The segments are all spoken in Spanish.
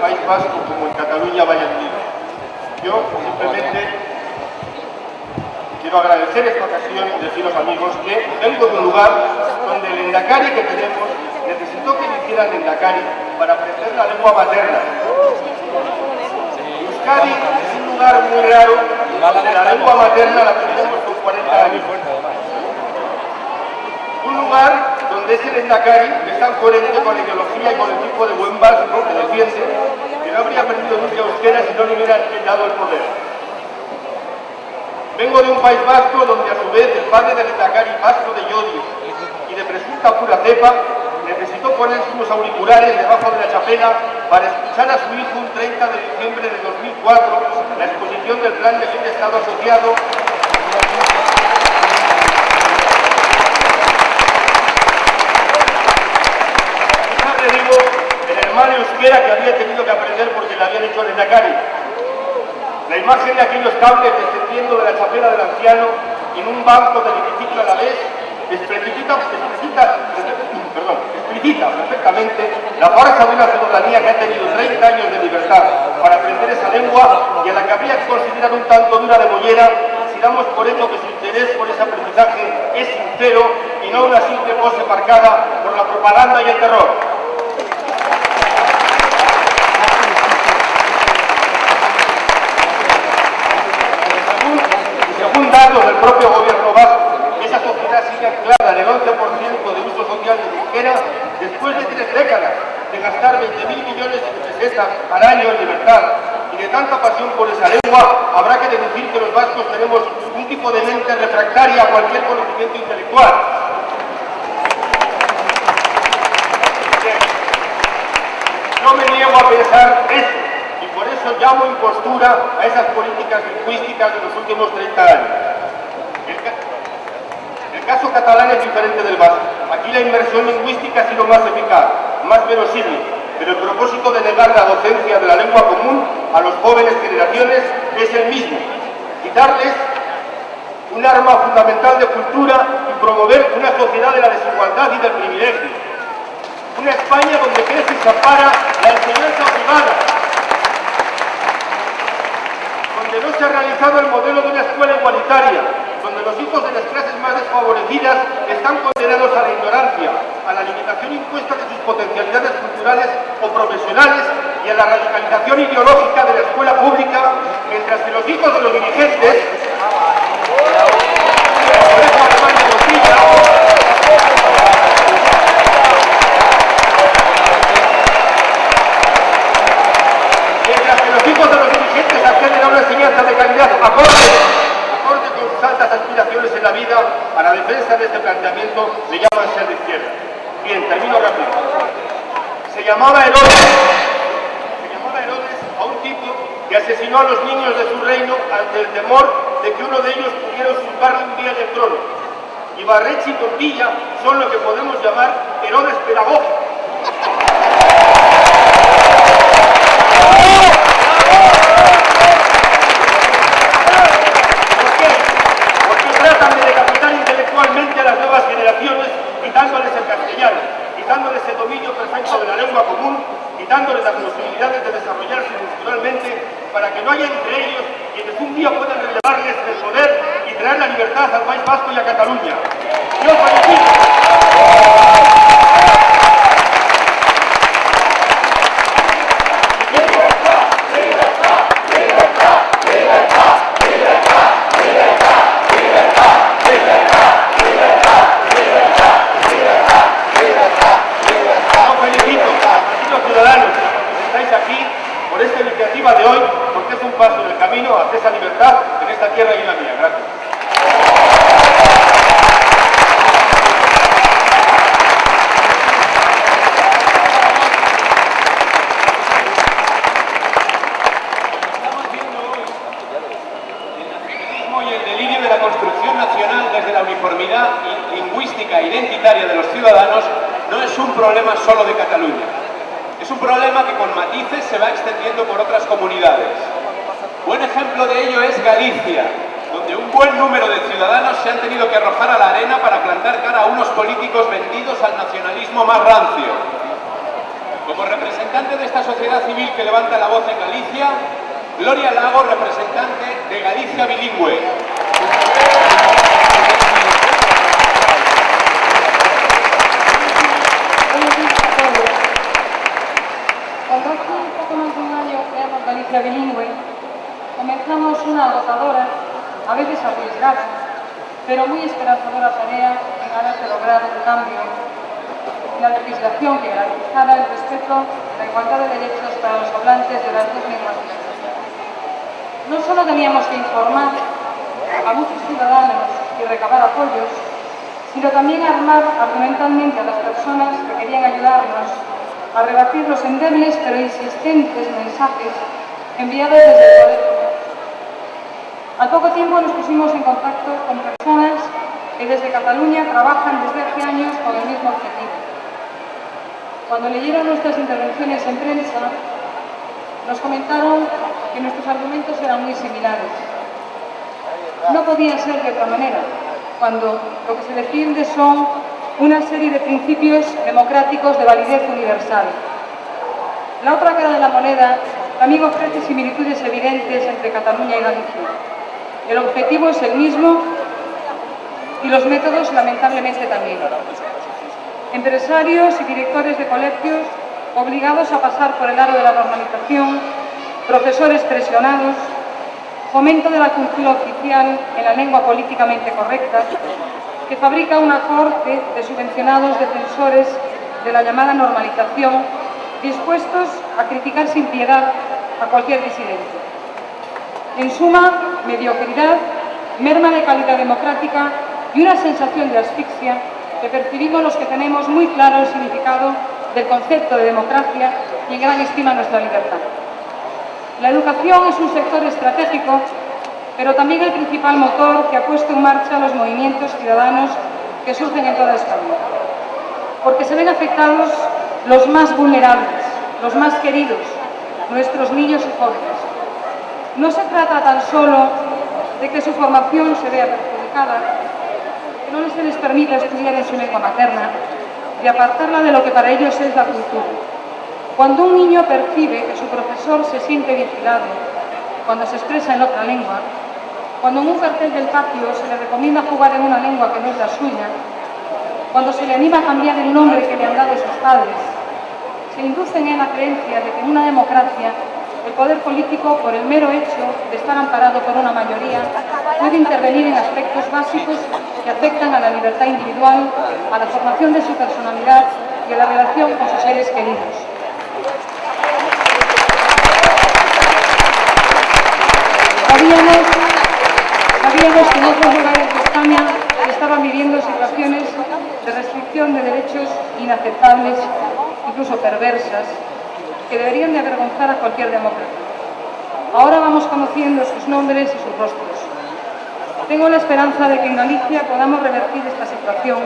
País Vasco como en Cataluña vayan unidos. Yo simplemente quiero agradecer esta ocasión y deciros, amigos, que vengo de un lugar donde el lehendakari que tenemos necesitó que le hicieran lehendakari para aprender la lengua materna. Euskadi es un lugar muy raro donde la lengua materna la aprendemos con 40 años. Un lugar donde ese lehendakari es tan coherente con la ideología y con el tipo de buen vasco que defiende, que no habría aprendido nunca euskera si no le hubieran dado el poder. Vengo de un País Vasco donde a su vez el padre del lehendakari vasco de Llodio y de presunta pura cepa necesitó ponerse unos auriculares debajo de la chapela para escuchar a su hijo un 30 de diciembre de 2004 la exposición del Plan de Fin de Estado Asociado. Le digo el hermano euskera que había tenido que aprender porque le habían hecho lehendakari. La imagen de aquellos cables descendiendo de la chapela del anciano en un banco del hemiciclo a la vez explicita perfectamente la farsa de una ciudadanía que ha tenido 30 años de libertad para aprender esa lengua y a la que habría que considerar un tanto dura de mollera si damos por hecho que su interés por ese aprendizaje es sincero y no una simple pose marcada por la propaganda y el terror. Según datos del propio gobierno vasco, esa sociedad sigue anclada en el 11% de uso social del euskera después de 3 décadas de gastar 20.000 millones de pesetas al año en libertad y de tanta pasión por esa lengua, habrá que deducir que los vascos tenemos un tipo de mente refractaria a cualquier conocimiento intelectual. No me niego a pensar esto. Por eso llamo impostura a esas políticas lingüísticas de los últimos 30 años. El caso catalán es diferente del vasco. Aquí la inversión lingüística ha sido más eficaz, más verosímil, pero el propósito de negar la docencia de la lengua común a las jóvenes generaciones es el mismo: quitarles un arma fundamental de cultura y promover una sociedad de la desigualdad y del privilegio. Una España donde crece y se ampara la enseñanza privada, donde no se ha realizado el modelo de una escuela igualitaria, donde los hijos de las clases más desfavorecidas están condenados a la ignorancia, a la limitación impuesta de sus potencialidades culturales o profesionales y a la radicalización ideológica de la escuela pública, mientras que los hijos de los dirigentes, acceden a una enseñanza de calidad acorde con sus altas aspiraciones en la vida. A la defensa de este planteamiento le llaman ser de izquierda. Bien, termino rápido. Se llamaba Herodes a un tipo que asesinó a los niños de su reino ante el temor de que uno de ellos pudiera usurparle un día en el trono. Ibarretxe y Montilla son lo que podemos llamar Herodes pedagógicos. Tratan de decapitar intelectualmente a las nuevas generaciones, quitándoles el castellano, quitándoles el dominio perfecto de la lengua común, quitándoles las posibilidades de desarrollarse culturalmente para que no haya entre ellos quienes un día puedan relevarles el poder y traer la libertad al País Vasco y a Cataluña. Yo felicito. De hoy, porque es un paso en el camino hacia esa libertad en esta tierra y en la mía. Gracias. Estamos viendo hoy el nacionalismo y el delirio de la construcción nacional desde la uniformidad lingüística e identitaria de los ciudadanos no es un problema solo de Cataluña. Es un problema que con matices se va extendiendo por otras comunidades. Buen ejemplo de ello es Galicia, donde un buen número de ciudadanos se han tenido que arrojar a la arena para plantar cara a unos políticos vendidos al nacionalismo más rancio. Como representante de esta sociedad civil que levanta la voz en Galicia, Gloria Lago, representante de Galicia Bilingüe. Cuando hace poco más de un año creamos Galicia Bilingüe, comenzamos una agotadora, a veces arriesgada, pero muy esperanzadora tarea en aras de lograr un cambio en la legislación que garantizara el respeto y la igualdad de derechos para los hablantes de las dos lenguas oficiales. No solo teníamos que informar a muchos ciudadanos y recabar apoyos, sino también armar argumentalmente a las personas que querían ayudarnos a rebatir los endebles pero insistentes mensajes enviados desde el Poder. Al poco tiempo nos pusimos en contacto con personas que desde Cataluña trabajan desde hace años con el mismo objetivo. Cuando leyeron nuestras intervenciones en prensa, nos comentaron que nuestros argumentos eran muy similares. No podía ser de otra manera, cuando lo que se defiende son una serie de principios democráticos de validez universal. La otra cara de la moneda también ofrece similitudes evidentes entre Cataluña y Galicia. El objetivo es el mismo y los métodos, lamentablemente, también. Empresarios y directores de colegios obligados a pasar por el aro de la normalización, profesores presionados, fomento de la cultura oficial en la lengua políticamente correcta, que fabrica una corte de subvencionados defensores de la llamada normalización, dispuestos a criticar sin piedad a cualquier disidente. En suma, mediocridad, merma de calidad democrática y una sensación de asfixia que percibimos los que tenemos muy claro el significado del concepto de democracia y en gran estima nuestra libertad. La educación es un sector estratégico, pero también el principal motor que ha puesto en marcha los movimientos ciudadanos que surgen en toda España. Porque se ven afectados los más vulnerables, los más queridos, nuestros niños y jóvenes. No se trata tan solo de que su formación se vea perjudicada, que no se les permita estudiar en su lengua materna, de apartarla de lo que para ellos es la cultura. Cuando un niño percibe que su profesor se siente vigilado cuando se expresa en otra lengua, cuando en un cartel del patio se le recomienda jugar en una lengua que no es la suya, cuando se le anima a cambiar el nombre que le han dado sus padres, se inducen en la creencia de que en una democracia el poder político, por el mero hecho de estar amparado por una mayoría, puede intervenir en aspectos básicos que afectan a la libertad individual, a la formación de su personalidad y a la relación con sus seres queridos. Sabíamos que en otros lugares de España se estaban viviendo situaciones de restricción de derechos inaceptables, incluso perversas, que deberían de avergonzar a cualquier demócrata. Ahora vamos conociendo sus nombres y sus rostros. Tengo la esperanza de que en Galicia podamos revertir esta situación,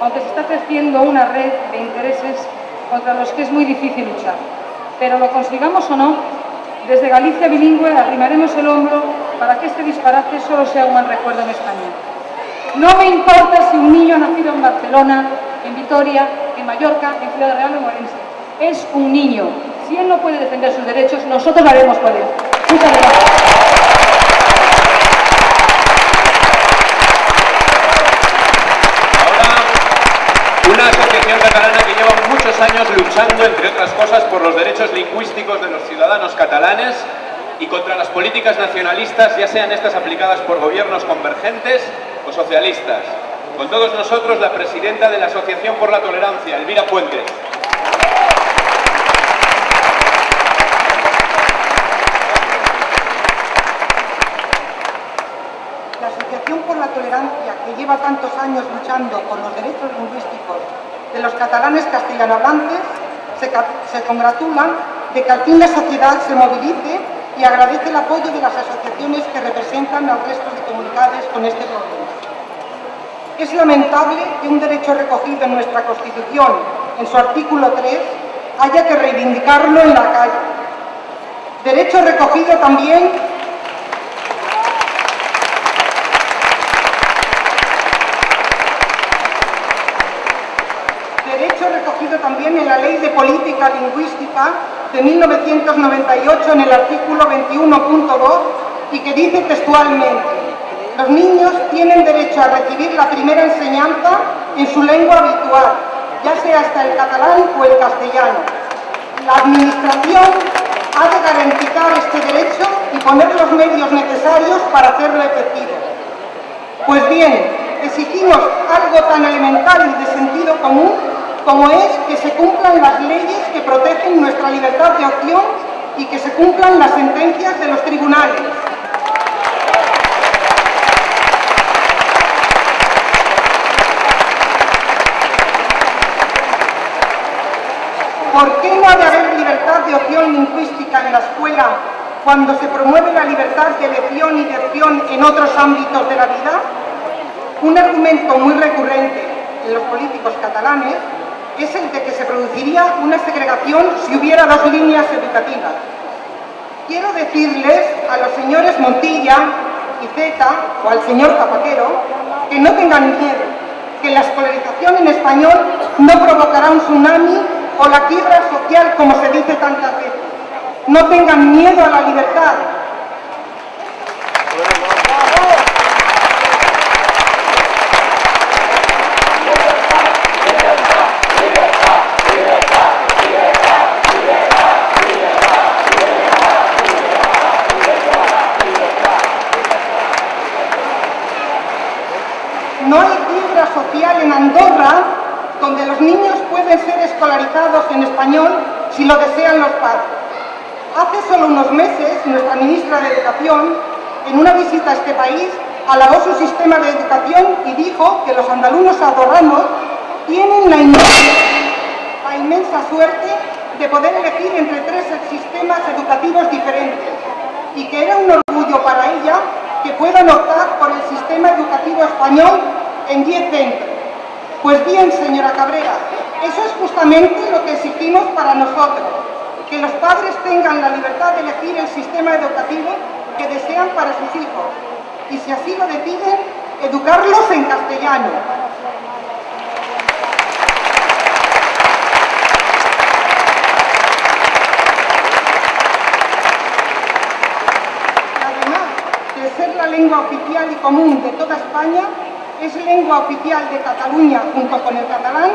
aunque se está creciendo una red de intereses contra los que es muy difícil luchar. Pero lo consigamos o no, desde Galicia Bilingüe arrimaremos el hombro para que este disparate solo sea un mal recuerdo en España. No me importa si un niño ha nacido en Barcelona, en Vitoria, en Mallorca, en Ciudad Real o en Orense. Es un niño. Si él no puede defender sus derechos, nosotros lo haremos por él. Muchas gracias. Una asociación catalana que lleva muchos años luchando, entre otras cosas, por los derechos lingüísticos de los ciudadanos catalanes y contra las políticas nacionalistas, ya sean estas aplicadas por gobiernos convergentes o socialistas. Con todos nosotros, la presidenta de la Asociación por la Tolerancia, Elvira Puente. La Asociación por la Tolerancia, que lleva tantos años luchando por los derechos lingüísticos de los catalanes castellanohablantes, se congratula de que al fin la sociedad se movilice y agradece el apoyo de las asociaciones que representan al resto de comunidades con este problema. Es lamentable que un derecho recogido en nuestra Constitución, en su artículo 3, haya que reivindicarlo en la calle. Derecho recogido también en la Ley de Política Lingüística de 1998 en el artículo 21.2 y que dice textualmente: los niños tienen derecho a recibir la primera enseñanza en su lengua habitual, ya sea hasta el catalán o el castellano. La Administración ha de garantizar este derecho y poner los medios necesarios para hacerlo efectivo. Pues bien, exigimos algo tan elemental y de sentido común como es que se cumplan las leyes que protegen nuestra libertad de opción y que se cumplan las sentencias de los tribunales. ¿Por qué no ha de haber libertad de opción lingüística en la escuela cuando se promueve la libertad de elección y de opción en otros ámbitos de la vida? Un argumento muy recurrente en los políticos catalanes es el de que se produciría una segregación si hubiera dos líneas educativas. Quiero decirles a los señores Montilla y Zeta, o al señor Zapatero, que no tengan miedo, que la escolarización en español no provocará un tsunami o la quiebra social, como se dice tantas veces. No tengan miedo a la libertad. No hay quiebra social en Andorra, donde los niños pueden ser escolarizados en español si lo desean los padres. Hace solo unos meses, nuestra ministra de Educación, en una visita a este país, alabó su sistema de educación y dijo que los andaluces andorranos tienen la inmensa suerte de poder elegir entre tres sistemas educativos diferentes y que era un orgullo para ella que puedan optar por el sistema educativo español en 10 centros. Pues bien, señora Cabrera, eso es justamente lo que exigimos para nosotros, que los padres tengan la libertad de elegir el sistema educativo que desean para sus hijos y, si así lo deciden, educarlos en castellano. Además de ser la lengua oficial y común de toda España, es lengua oficial de Cataluña junto con el catalán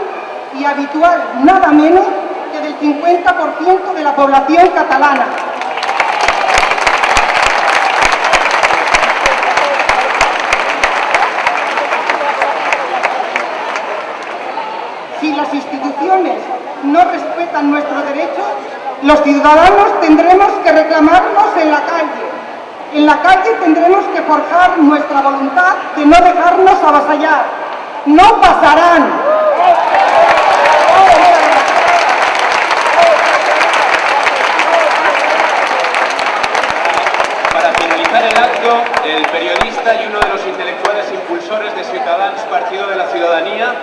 y habitual nada menos que del 50% de la población catalana. Si las instituciones no respetan nuestros derechos, los ciudadanos tendremos que reclamarlos en la calle. En la calle tendremos que forjar nuestra voluntad de no dejarnos avasallar. ¡No pasarán! Para finalizar el acto, el periodista y uno de los intelectuales impulsores de Ciutadans, Partido de la Ciudadanía,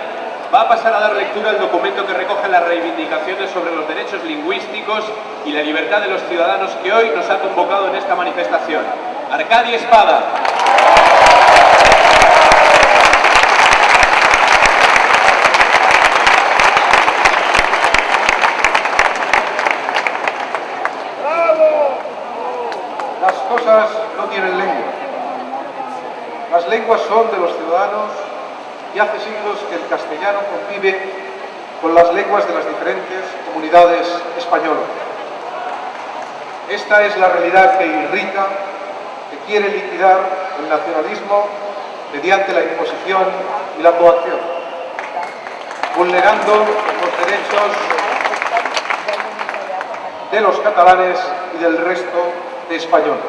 va a pasar a dar lectura al documento que recoge las reivindicaciones sobre los derechos lingüísticos y la libertad de los ciudadanos que hoy nos ha convocado en esta manifestación. Arcadi Espada. Las cosas no tienen lengua. Las lenguas son de los ciudadanos y hace siglos que el castellano convive con las lenguas de las diferentes comunidades españolas. Esta es la realidad que irrita, que quiere liquidar el nacionalismo mediante la imposición y la coacción, vulnerando los derechos de los catalanes y del resto de españoles.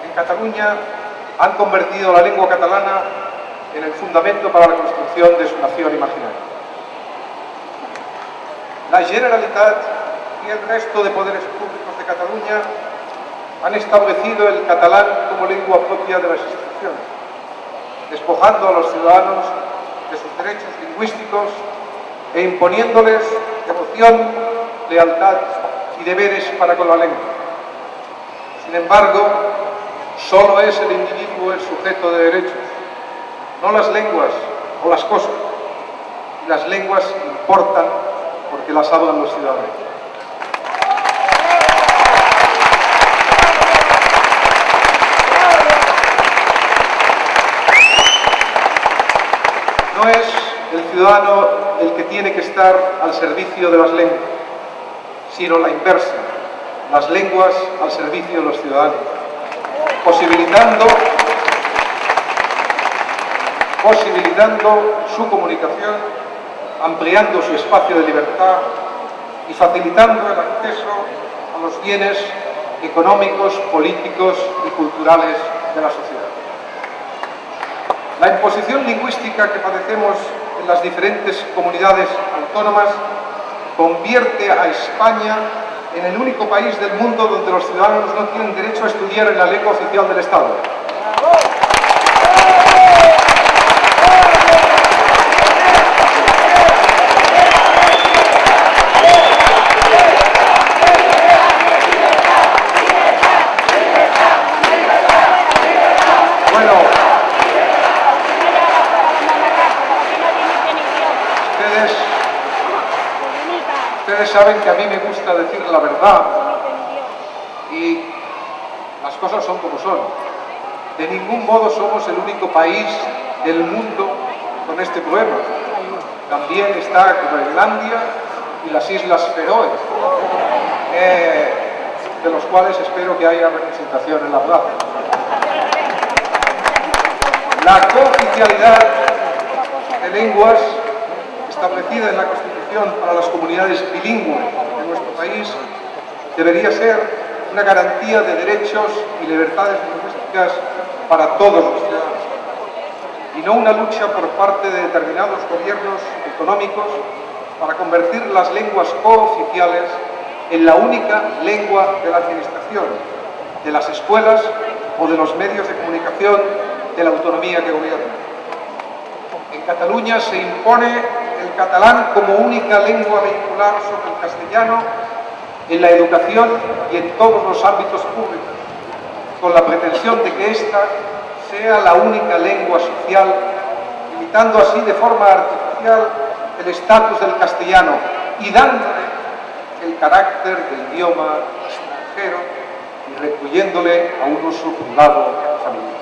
En Cataluña han convertido la lengua catalana en el fundamento para la construcción de su nación imaginaria. La Generalitat y el resto de poderes públicos de Cataluña han establecido el catalán como lengua propia de las instituciones, despojando a los ciudadanos de sus derechos lingüísticos e imponiéndoles devoción, lealtad y deberes para con la lengua. Sin embargo, solo es el individuo el sujeto de derechos, no las lenguas o las cosas. Y las lenguas importan porque que las hablan los ciudadanos. No es el ciudadano el que tiene que estar al servicio de las lenguas, sino la inversa, las lenguas al servicio de los ciudadanos, posibilitando su comunicación, ampliando su espacio de libertad y facilitando el acceso a los bienes económicos, políticos y culturales de la sociedad. La imposición lingüística que padecemos en las diferentes comunidades autónomas convierte a España en el único país del mundo donde los ciudadanos no tienen derecho a estudiar en la lengua oficial del Estado. Ustedes saben que a mí me gusta decir la verdad y las cosas son como son. De ningún modo somos el único país del mundo con este problema. También está Groenlandia y las Islas Feroe, de los cuales espero que haya representación en la plaza. La cooficialidad de lenguas establecida en la Constitución para las comunidades bilingües de nuestro país debería ser una garantía de derechos y libertades lingüísticas para todos los ciudadanos, y no una lucha por parte de determinados gobiernos económicos para convertir las lenguas cooficiales en la única lengua de la administración, de las escuelas o de los medios de comunicación de la autonomía que gobierna. En Cataluña se impone el catalán como única lengua vehicular sobre el castellano en la educación y en todos los ámbitos públicos, con la pretensión de que ésta sea la única lengua social, limitando así de forma artificial el estatus del castellano y dándole el carácter del idioma extranjero y recluyéndole a un uso privado familiar.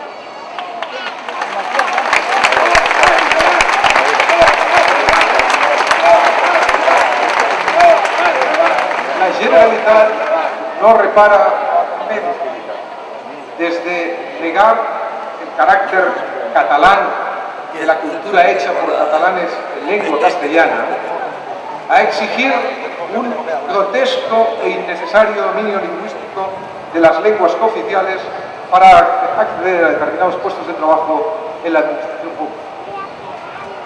La Generalitat no repara menos, desde negar el carácter catalán de la cultura hecha por catalanes en lengua castellana, a exigir un grotesco e innecesario dominio lingüístico de las lenguas cooficiales para acceder a determinados puestos de trabajo en la administración pública.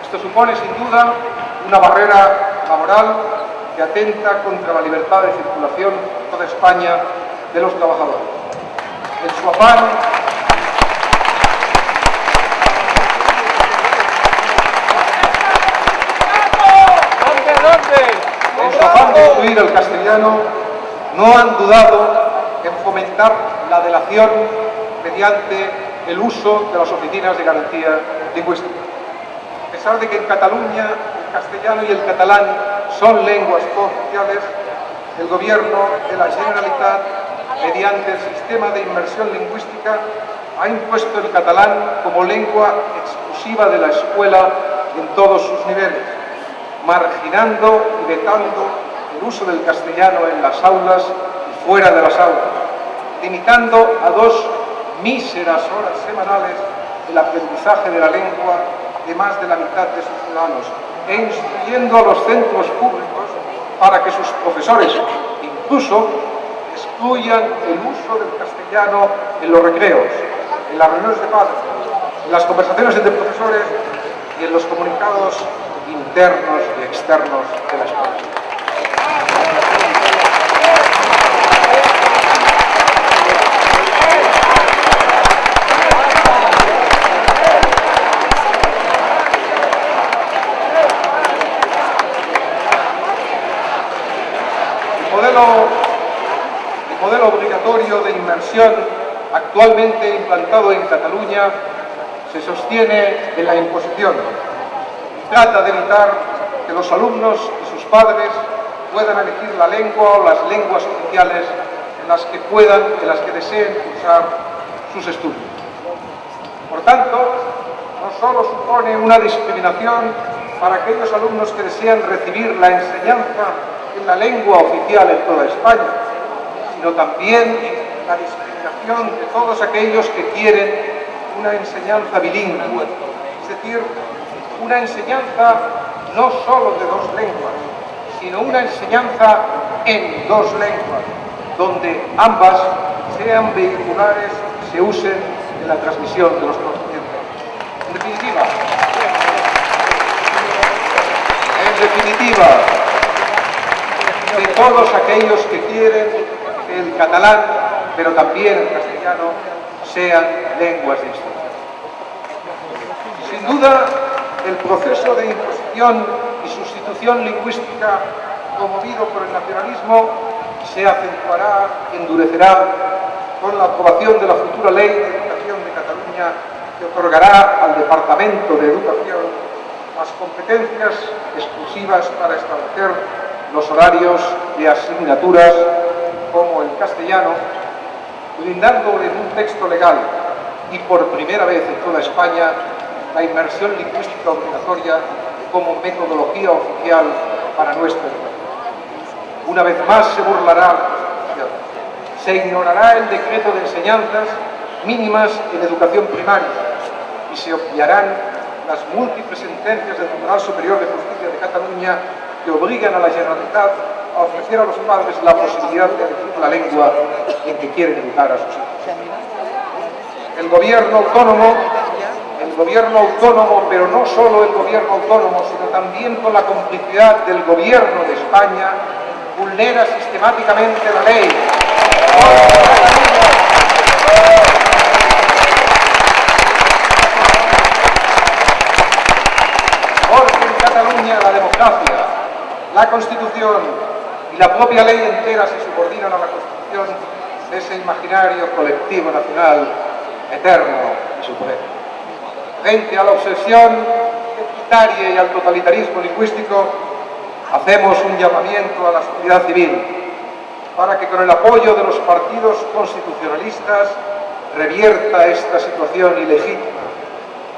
Esto supone, sin duda, una barrera laboral que atenta contra la libertad de circulación en toda España de los trabajadores. En su afán de incluir el castellano, no han dudado en fomentar la delación mediante el uso de las oficinas de garantía lingüística. A pesar de que en Cataluña el castellano y el catalán son lenguas cooficiales, el gobierno de la Generalitat, mediante el sistema de inmersión lingüística, ha impuesto el catalán como lengua exclusiva de la escuela en todos sus niveles, marginando y vetando el uso del castellano en las aulas y fuera de las aulas, limitando a 2 míseras horas semanales el aprendizaje de la lengua de más de la mitad de sus ciudadanos, e instruyendo a los centros públicos para que sus profesores incluso excluyan el uso del castellano en los recreos, en las reuniones de padres, en las conversaciones entre profesores y en los comunicados internos y externos de la escuela. El modelo obligatorio de inmersión actualmente implantado en Cataluña se sostiene en la imposición. Trata de evitar que los alumnos y sus padres puedan elegir la lengua o las lenguas oficiales en las que deseen cursar sus estudios. Por tanto, no solo supone una discriminación para aquellos alumnos que desean recibir la enseñanza en la lengua oficial en toda España, sino también la discriminación de todos aquellos que quieren una enseñanza bilingüe, es decir, una enseñanza no solo de dos lenguas, sino una enseñanza en dos lenguas, donde ambas sean vehiculares y se usen en la transmisión de los conocimientos. En definitiva, de todos aquellos que quieren que el catalán, pero también el castellano, sean lenguas de instrucción. Sin duda, el proceso de imposición y sustitución lingüística promovido por el nacionalismo se acentuará y endurecerá con la aprobación de la futura Ley de Educación de Cataluña, que otorgará al Departamento de Educación las competencias exclusivas para establecer los horarios de asignaturas como el castellano, blindando en un texto legal y por primera vez en toda España la inmersión lingüística obligatoria como metodología oficial para nuestra educación. Una vez más se burlará la Constitución, se ignorará el decreto de enseñanzas mínimas en educación primaria y se obviarán las múltiples sentencias del Tribunal Superior de Justicia de Cataluña que obligan a la Generalitat a ofrecer a los padres la posibilidad de elegir la lengua en que quieren educar a sus hijos. El gobierno autónomo, pero no solo el gobierno autónomo, sino también con la complicidad del gobierno de España, vulnera sistemáticamente la ley. Porque en Cataluña la democracia, la Constitución y la propia ley entera se subordinan a la Constitución de ese imaginario colectivo nacional eterno y supremo. Frente a la obsesión identitaria y al totalitarismo lingüístico, hacemos un llamamiento a la sociedad civil para que con el apoyo de los partidos constitucionalistas revierta esta situación ilegítima,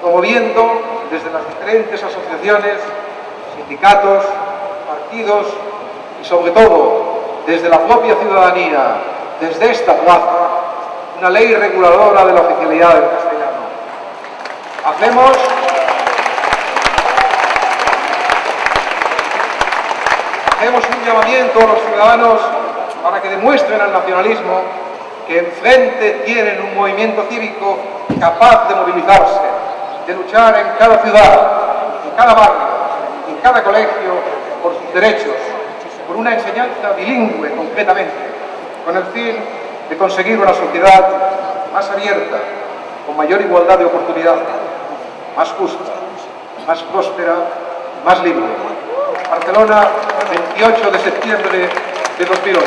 promoviendo desde las diferentes asociaciones, sindicatos, partidos y sobre todo desde la propia ciudadanía, desde esta plaza, una ley reguladora de la oficialidad del castellano. Hacemos un llamamiento a los ciudadanos para que demuestren al nacionalismo que enfrente tienen un movimiento cívico capaz de movilizarse, de luchar en cada ciudad, en cada barrio, en cada colegio por sus derechos, por una enseñanza bilingüe concretamente, con el fin de conseguir una sociedad más abierta, con mayor igualdad de oportunidades, más justa, más próspera, más libre. Barcelona, 28 de septiembre de 2008.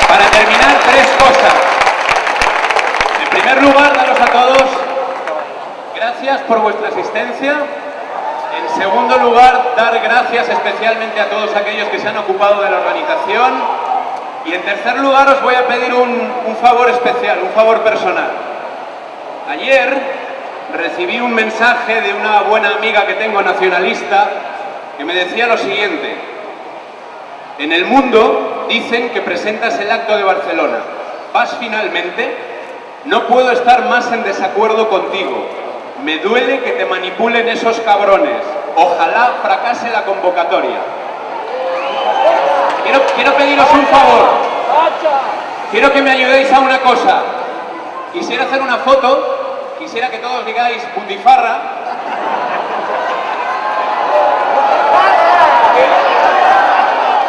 Para terminar, tres cosas. En primer lugar, daros a todos gracias por vuestra asistencia. En segundo lugar, dar gracias especialmente a todos aquellos que se han ocupado de la organización. Y en tercer lugar, os voy a pedir un favor especial, un favor personal. Ayer recibí un mensaje de una buena amiga que tengo nacionalista que me decía lo siguiente: en el mundo dicen que presentas el Acto de Barcelona. ¿Vas finalmente? No puedo estar más en desacuerdo contigo. Me duele que te manipulen esos cabrones. Ojalá fracase la convocatoria. Quiero pediros un favor. Quiero que me ayudéis a una cosa. Quisiera hacer una foto. Quisiera que todos digáis putifarra.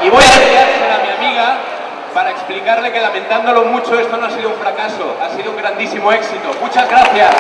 Y voy a enviársela a mi amiga para explicarle que, lamentándolo mucho, esto no ha sido un fracaso, ha sido un grandísimo éxito. Muchas gracias.